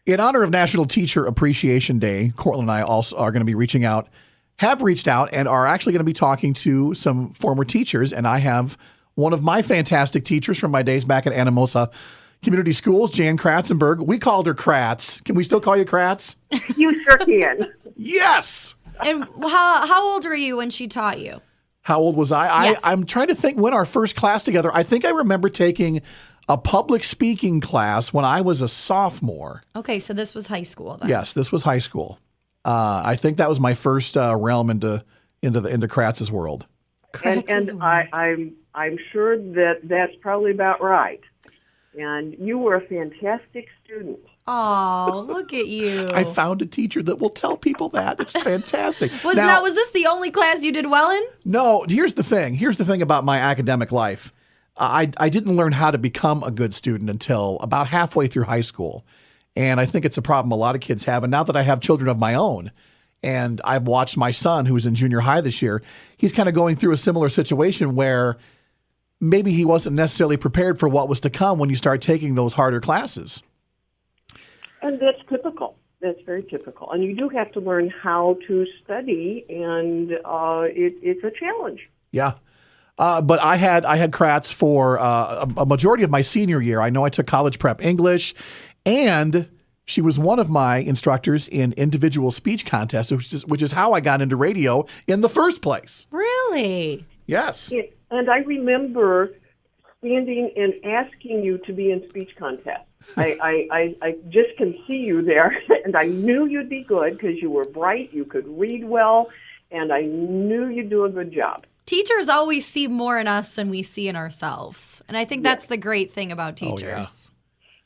In honor of National Teacher Appreciation Day, Courtlin and I also are going to be have reached out, and are actually going to be talking to some former teachers. And I have one of my fantastic teachers from my days back at Anamosa Community Schools, Jan Cratsenberg. We called her Krats. Can we still call you Krats? You sure can. Yes. And how old were you when she taught you? How old was I? Yes. I'm trying to think when our first class together. I think I remember taking a public speaking class when I was a sophomore. Okay, so this was high school then. Yes, this was high school. I think that was my first realm into Kratz's world. And I'm sure that's probably about right. And you were a fantastic student. Oh, look at you. I found a teacher that will tell people that. It's fantastic. Was this the only class you did well in? No, here's the thing. Here's the thing about my academic life. I didn't learn how to become a good student until about halfway through high school. And I think it's a problem a lot of kids have. And now that I have children of my own, and I've watched my son, who's in junior high this year, he's kind of going through a similar situation where maybe he wasn't necessarily prepared for what was to come when you start taking those harder classes. And that's typical. That's very typical. And you do have to learn how to study, and it's a challenge. Yeah. But I had Kratz for a majority of my senior year. I know I took college prep English, and she was one of my instructors in individual speech contests, which is how I got into radio in the first place. Really? Yes. And I remember standing and asking you to be in speech contests. I just can see you there, and I knew you'd be good because you were bright, you could read well, and I knew you'd do a good job. Teachers always see more in us than we see in ourselves. And I think that's the great thing about teachers. Oh,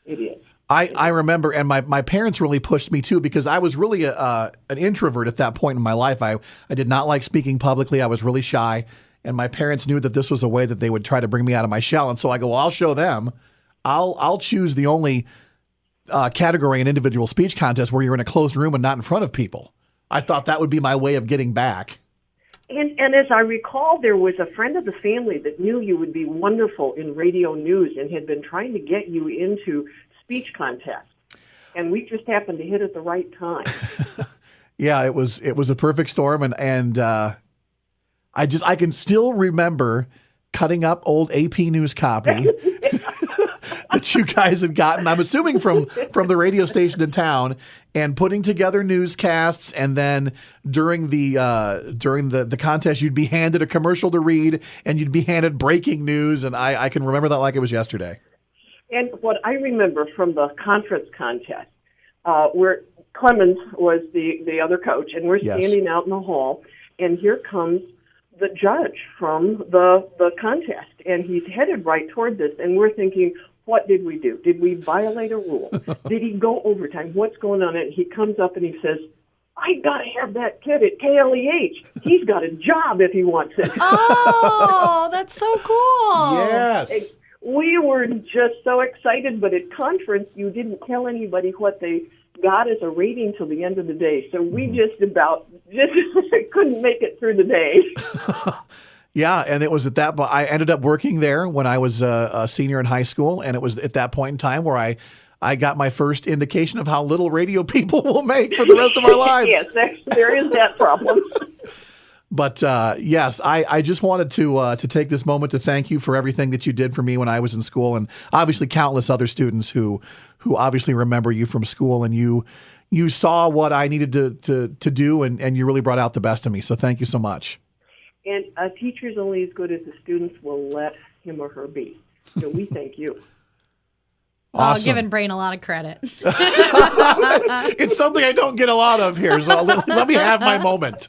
yeah. It is. I remember, and my parents really pushed me too, because I was really an introvert at that point in my life. I did not like speaking publicly. I was really shy, and my parents knew that this was a way that they would try to bring me out of my shell. And so I go, well, I'll show them. I'll choose the only category in individual speech contest where you're in a closed room and not in front of people. I thought that would be my way of getting back. And as I recall, there was a friend of the family that knew you would be wonderful in radio news and had been trying to get you into speech contests. And we just happened to hit at the right time. Yeah, it was a perfect storm, and I can still remember cutting up old AP News copy that you guys had gotten, I'm assuming from the radio station in town, and putting together newscasts. And then during the contest, you'd be handed a commercial to read, and you'd be handed breaking news. And I can remember that like it was yesterday. And what I remember from the conference contest, where Clemens was the other coach, and we're standing out in the hall, and here comes the judge from the contest, and he's headed right toward this, and we're thinking, what did we do? Did we violate a rule? Did he go overtime? What's going on? And he comes up and he says, I got to have that kid at KLEH. He's got a job if he wants it. Oh, that's so cool. Yes. We were just so excited, but at conference, you didn't tell anybody what they got as a rating till the end of the day. So we just couldn't make it through the day. Yeah, and it was at that point, I ended up working there when I was a senior in high school, and it was at that point in time where I got my first indication of how little radio people will make for the rest of our lives. Yes, there is that problem. But yes, I just wanted to take this moment to thank you for everything that you did for me when I was in school, and obviously countless other students who obviously remember you from school, and you saw what I needed to do, and you really brought out the best of me. So thank you so much. And a teacher's only as good as the students will let him or her be. So we thank you. Awesome. Oh, giving Brain a lot of credit. It's something I don't get a lot of here, so let me have my moment.